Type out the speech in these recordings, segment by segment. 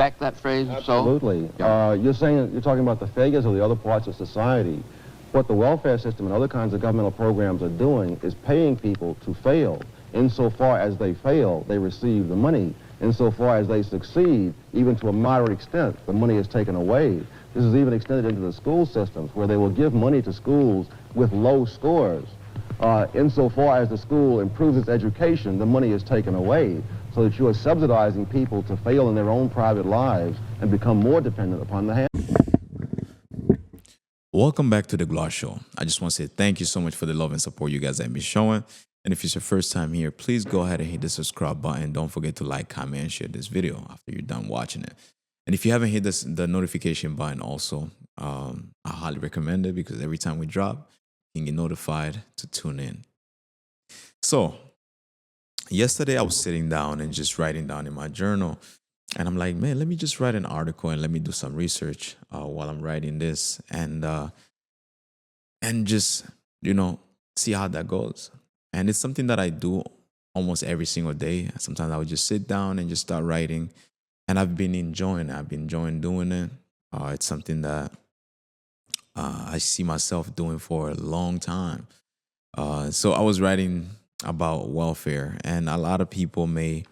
back that phrase? Absolutely. So? Yeah. You're talking about the failures of the other parts of society. What the welfare system and other kinds of governmental programs are doing is paying people to fail. Insofar as they fail, they receive the money. Insofar as they succeed, even to a moderate extent, the money is taken away. This is even extended into the school systems, where they will give money to schools with low scores. Insofar as the school improves its education, the money is taken away, so that you are subsidizing people to fail in their own private lives and become more dependent upon the hand. Welcome back to the Gloss Show. I just want to say thank you so much for the love and support you guys have been showing. And if it's your first time here, please go ahead and hit the subscribe button. Don't forget to like, comment, and share this video after you're done watching it. And if you haven't hit the notification button also, I highly recommend it, because every time we drop, you can get notified to tune in. So yesterday I was sitting down and just writing down in my journal, and I'm like, man, let me just write an article and let me do some research while I'm writing this, and just, see how that goes. And it's something that I do almost every single day. Sometimes I would just sit down and just start writing, and I've been enjoying it. I've been enjoying doing it. It's something that I see myself doing for a long time. So I was writing about welfare, and a lot of people may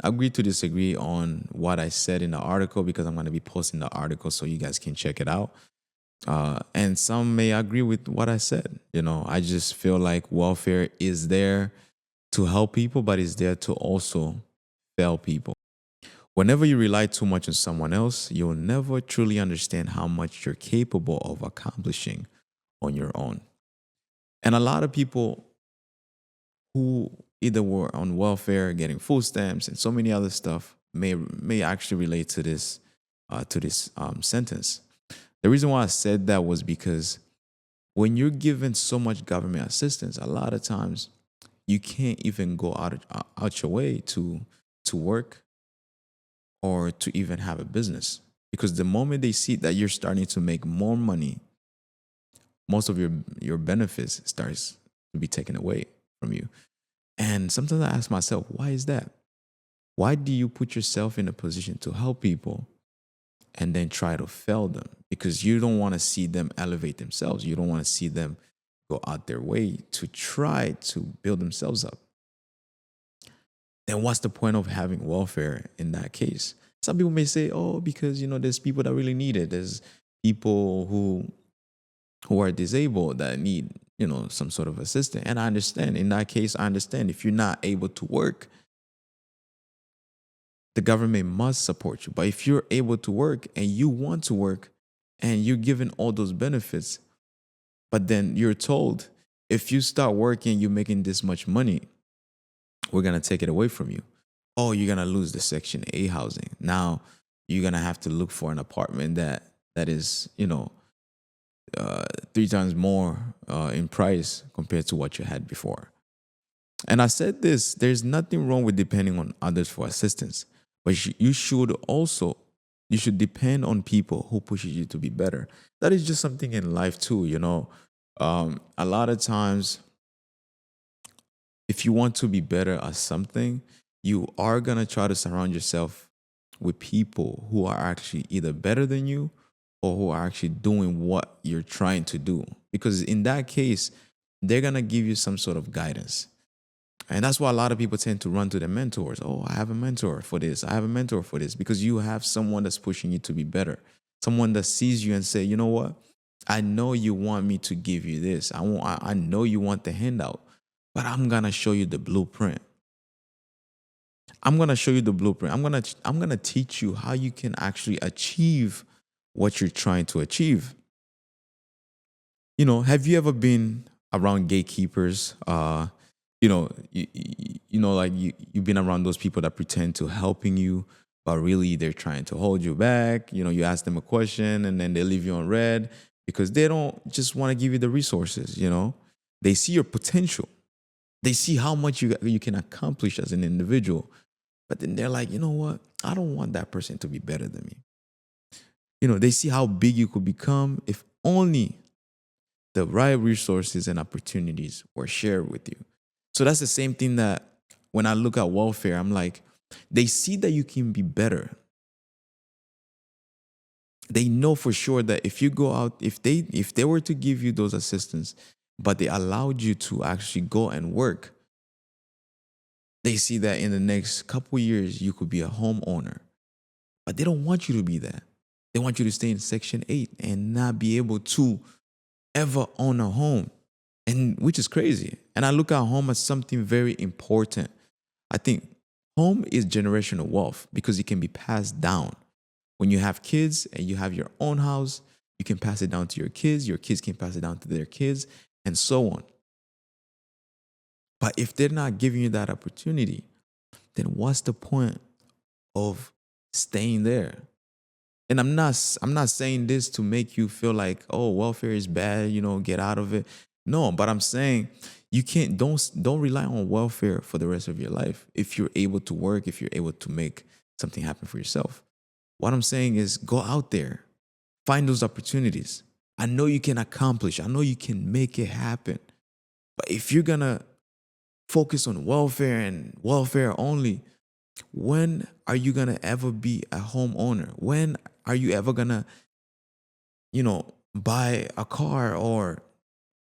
agree to disagree on what I said in the article, because I'm going to be posting the article so you guys can check it out. And some may agree with what I said. I just feel like welfare is there to help people, but it's there to also fail people. Whenever you rely too much on someone else, you'll never truly understand how much you're capable of accomplishing on your own. And a lot of people who either were on welfare, getting food stamps, and so many other stuff may actually relate to this sentence. The reason why I said that was because when you're given so much government assistance, a lot of times you can't even go out your way to work or to even have a business, because the moment they see that you're starting to make more money, most of your benefits starts to be taken away from you. And sometimes I ask myself, why is that? Why do you put yourself in a position to help people and then try to fail them? Because you don't want to see them elevate themselves. You don't want to see them go out their way to try to build themselves up. Then what's the point of having welfare in that case? Some people may say, oh, because, there's people that really need it. There's people who are disabled that need, some sort of assistance. And I understand. In that case, I understand. If you're not able to work, the government must support you. But if you're able to work and you want to work and you're given all those benefits, but then you're told, if you start working, you're making this much money, we're going to take it away from you. Oh, you're going to lose the Section 8 housing. Now you're going to have to look for an apartment that is, 3 times more in price compared to what you had before. And I said this, there's nothing wrong with depending on others for assistance, but you should depend on people who pushes you to be better. That is just something in life too, a lot of times, if you want to be better at something, you are going to try to surround yourself with people who are actually either better than you or who are actually doing what you're trying to do. Because in that case, they're going to give you some sort of guidance. And that's why a lot of people tend to run to their mentors. Oh, I have a mentor for this. I have a mentor for this. Because you have someone that's pushing you to be better. Someone that sees you and say, you know what? I know you want me to give you this. I know you want the handout, but I'm going to show you the blueprint. I'm going to show you the blueprint. I'm going to teach you how you can actually achieve what you're trying to achieve. Have you ever been around gatekeepers? You've been around those people that pretend to helping you, but really they're trying to hold you back. You ask them a question and then they leave you on red because they don't just want to give you the resources. They see your potential. They see how much you can accomplish as an individual. But then they're like, you know what? I don't want that person to be better than me. They see how big you could become if only the right resources and opportunities were shared with you. So that's the same thing that when I look at welfare, I'm like, they see that you can be better. They know for sure that if you go out, if they were to give you those assistance, but they allowed you to actually go and work, they see that in the next couple years you could be a homeowner. But they don't want you to be that. They want you to stay in Section 8 and not be able to ever own a home. And which is crazy. And I look at home as something very important. I think home is generational wealth because it can be passed down. When you have kids and you have your own house, you can pass it down to your kids can pass it down to their kids, and so on. But if they're not giving you that opportunity, then what's the point of staying there? And I'm not saying this to make you feel like, oh, welfare is bad, get out of it. No, but I'm saying you can't don't rely on welfare for the rest of your life if you're able to work, if you're able to make something happen for yourself. What I'm saying is go out there, find those opportunities. I know you can accomplish, I know you can make it happen. But if you're gonna focus on welfare and welfare only, when are you gonna ever be a homeowner? When are you ever gonna, buy a car or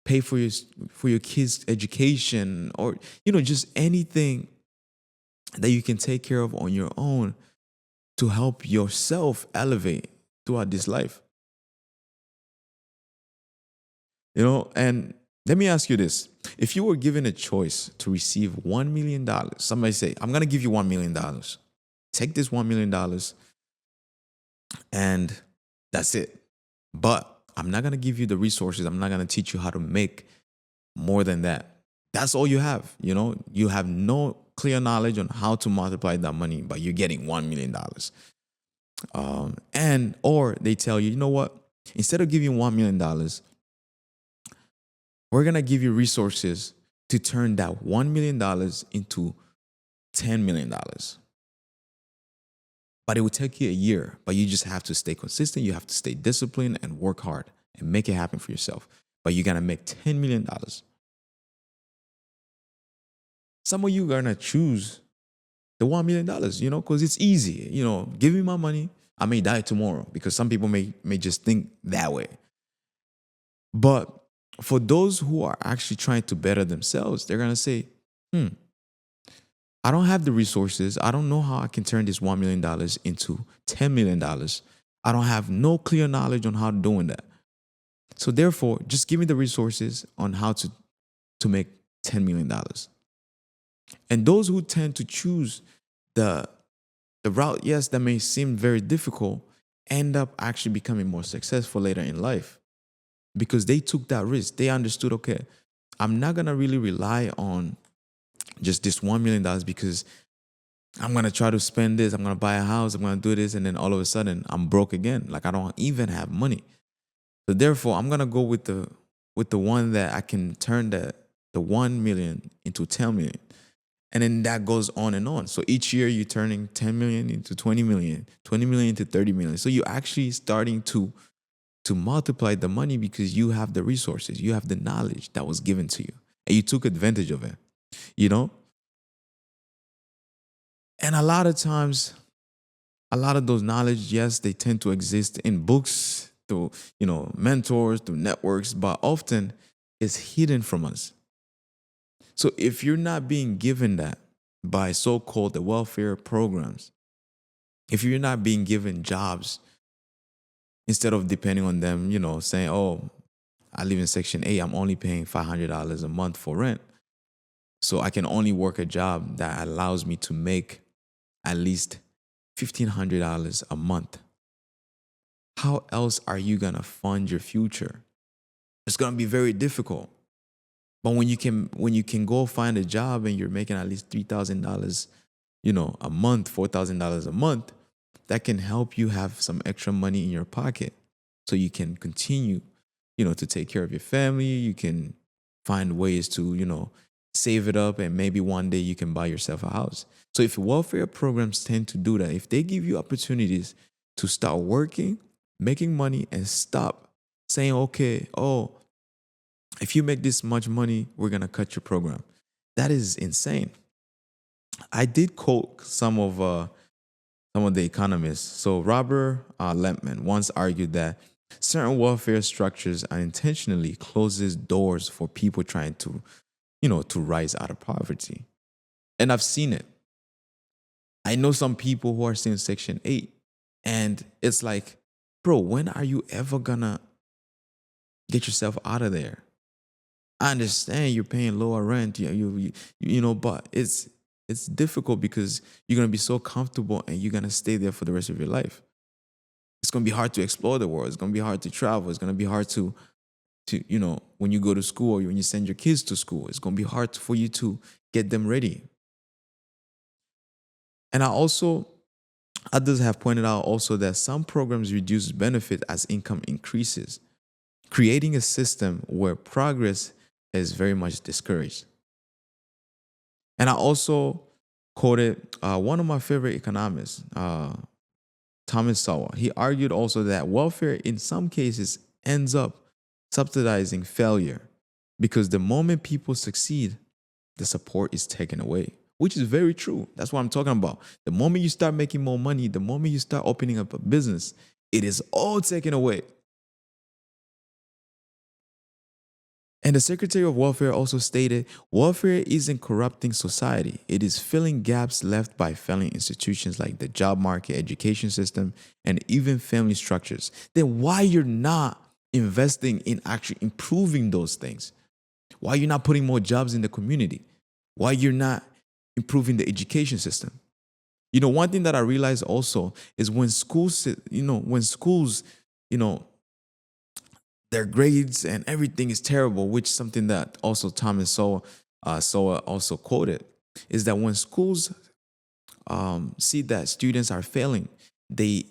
pay for your kids' education, or just anything that you can take care of on your own to help yourself elevate throughout this life? And let me ask you this. If you were given a choice to receive $1 million, somebody say, I'm going to give you $1 million. Take this $1 million and that's it. But I'm not going to give you the resources. I'm not going to teach you how to make more than that. That's all you have. You have no clear knowledge on how to multiply that money, but you're getting $1 million. Or they tell you, you know what? Instead of giving $1 million, we're going to give you resources to turn that $1 million into $10 million. But it will take you a year, but you just have to stay consistent. You have to stay disciplined and work hard and make it happen for yourself. But you're going to make $10 million. Some of you are going to choose the $1 million, because it's easy. Give me my money. I may die tomorrow, because some people may just think that way. But for those who are actually trying to better themselves, they're going to say, I don't have the resources. I don't know how I can turn this $1 million into $10 million. I don't have no clear knowledge on how to doing that. So therefore, just give me the resources on how to make $10 million. And those who tend to choose the route, yes, that may seem very difficult, end up actually becoming more successful later in life because they took that risk. They understood, okay, I'm not going to really rely on just this $1 million because I'm going to try to spend this. I'm going to buy a house. I'm going to do this. And then all of a sudden I'm broke again. Like I don't even have money. So therefore I'm going to go with the one that I can turn the 1 million into 10 million. And then that goes on and on. So each year you're turning 10 million into 20 million, 20 million into 30 million. So you're actually starting to multiply the money because you have the resources, you have the knowledge that was given to you, and you took advantage of it, And a lot of times, a lot of those knowledge, yes, they tend to exist in books, through, mentors, through networks, but often it's hidden from us. So if you're not being given that by so-called the welfare programs, if you're not being given jobs, instead of depending on them, saying, oh, I live in Section 8, I'm only paying $500 a month for rent. So I can only work a job that allows me to make at least $1,500 a month. How else are you going to fund your future? It's going to be very difficult. But when you can go find a job and you're making at least $3,000, a month, $4,000 a month, that can help you have some extra money in your pocket so you can continue, to take care of your family. You can find ways to, save it up, and maybe one day you can buy yourself a house. So if welfare programs tend to do that, if they give you opportunities to start working, making money, and stop saying, okay, oh, if you make this much money, we're going to cut your program. That is insane. I did quote some of some of the economists. So Robert Lempman once argued that certain welfare structures unintentionally closes doors for people trying to, to rise out of poverty. And I've seen it. I know some people who are still in Section 8, and it's like, bro, when are you ever gonna get yourself out of there? I understand you're paying lower rent, but it's difficult because you're gonna be so comfortable and you're gonna stay there for the rest of your life. It's gonna be hard to explore the world. It's gonna be hard to travel. It's gonna be hard to when you go to school or when you send your kids to school. It's gonna be hard for you to get them ready. And others have pointed out also that some programs reduce benefit as income increases, creating a system where progress is very much discouraged. And I also quoted one of my favorite economists, Thomas Sowell. He argued also that welfare in some cases ends up subsidizing failure because the moment people succeed, the support is taken away, which is very true. That's what I'm talking about. The moment you start making more money, the moment you start opening up a business, it is all taken away. And the Secretary of Welfare also stated, welfare isn't corrupting society. It is filling gaps left by failing institutions like the job market, education system, and even family structures. Then why you're not investing in actually improving those things? Why you're not putting more jobs in the community? Why you're not improving the education system? One thing that I realized also is when schools, their grades and everything is terrible, which is something that also Thomas Sowell also quoted, is that when schools see that students are failing, the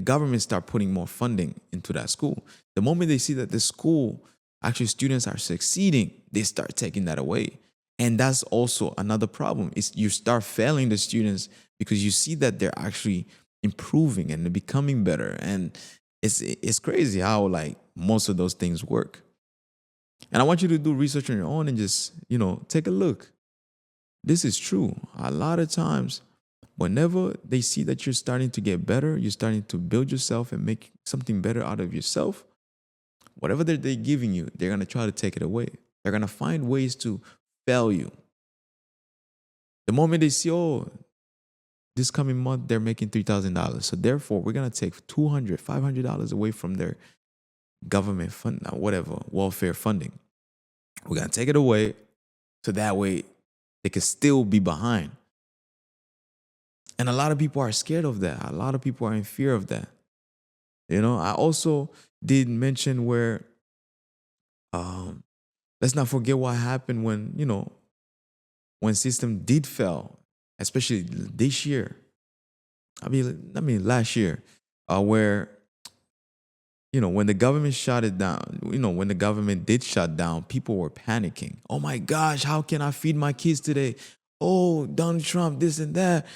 government start putting more funding into that school. The moment they see that the school, actually students are succeeding, they start taking that away. And that's also another problem, is you start failing the students because you see that they're actually improving and they're becoming better. And it's crazy how like most of those things work. And I want you to do research on your own and just, take a look. This is true. A lot of times, whenever they see that you're starting to get better, you're starting to build yourself and make something better out of yourself, whatever they're giving you, they're going to try to take it away. They're going to find ways to fail you. The moment they see, this coming month, they're making $3,000. So therefore, we're going to take $200, $500 away from their government fund, whatever, welfare funding. We're going to take it away so that way they can still be behind. And a lot of people are scared of that. A lot of people are in fear of that. I also did mention where, let's not forget what happened when system did fail, especially this year. I mean last year, where, when the government shut it down, when the government did shut down, people were panicking. Oh my gosh, how can I feed my kids today? Oh, Donald Trump, this and that.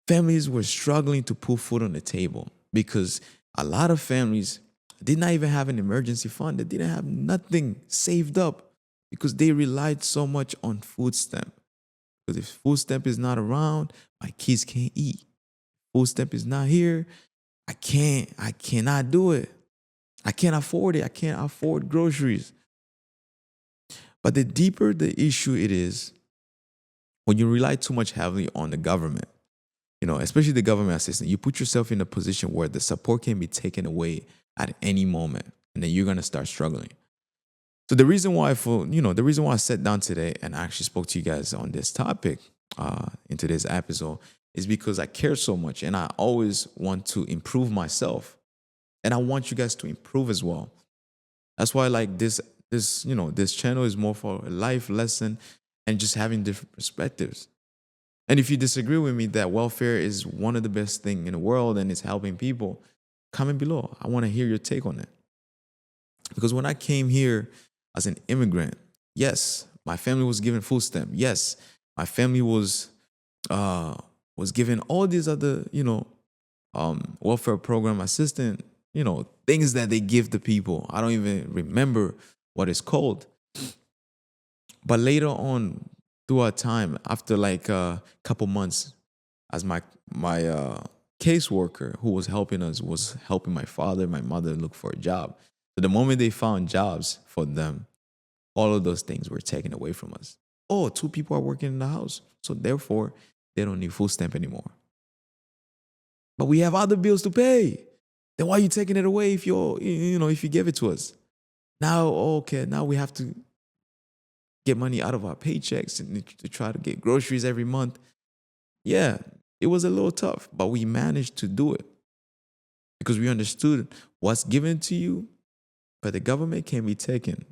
Families were struggling to put food on the table because a lot of families did not even have an emergency fund. They didn't have nothing saved up because they relied so much on food stamp. Because if food stamp is not around, my kids can't eat. Food stamp is not here, I cannot do it. I can't afford it. I can't afford groceries. But the deeper the issue it is, when you rely too much heavily on the government, especially the government assistance, you put yourself in a position where the support can be taken away at any moment, and then you're gonna start struggling. So the reason why I sat down today and actually spoke to you guys on this topic in today's episode is because I care so much and I always want to improve myself, and I want you guys to improve as well. That's why like this channel is more for a life lesson and just having different perspectives. And if you disagree with me that welfare is one of the best things in the world and it's helping people, comment below. I want to hear your take on it. Because when I came here as an immigrant, yes, my family was given food stamp. Yes, my family was given all these other, welfare program assistant, things that they give to people. I don't even remember what it's called. But later on, throughout time, after like a couple months, as my caseworker who was helping us was helping my father, my mother look for a job. So the moment they found jobs for them, all of those things were taken away from us. Oh, two people are working in the house, so therefore they don't need food stamp anymore. But we have other bills to pay. Then why are you taking it away if if you give it to us? Now, okay, now we have to get money out of our paychecks to try to get groceries every month. Yeah, it was a little tough, but we managed to do it because we understood what's given to you, but the government can be taken.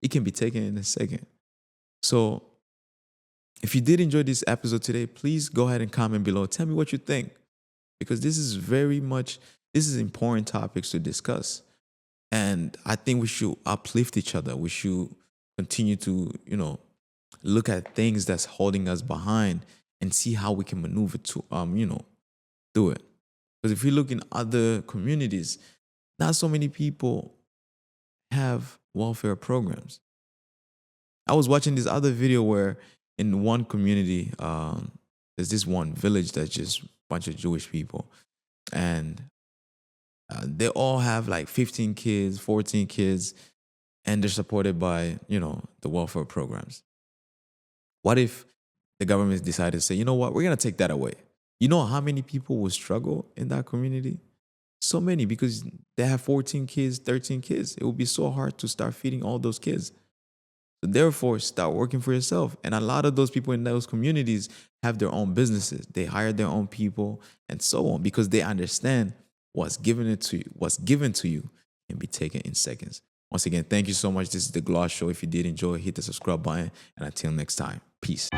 It can be taken in a second. So if you did enjoy this episode today, please go ahead and comment below. Tell me what you think, because this is important topics to discuss. And I think we should uplift each other. We should continue to, look at things that's holding us behind and see how we can maneuver to, do it. Because if you look in other communities, not so many people have welfare programs. I was watching this other video where in one community, there's this one village that's just a bunch of Jewish people. And they all have like 15 kids, 14 kids, and they're supported by, the welfare programs. What if the government decided to say, you know what, we're going to take that away? You know how many people will struggle in that community? So many, because they have 14 kids, 13 kids. It would be so hard to start feeding all those kids. So therefore, start working for yourself. And a lot of those people in those communities have their own businesses. They hire their own people and so on, because they understand what's given to you can be taken in seconds. Once again, thank you so much. This is The Gloss Show. If you did enjoy, hit the subscribe button. And until next time, peace.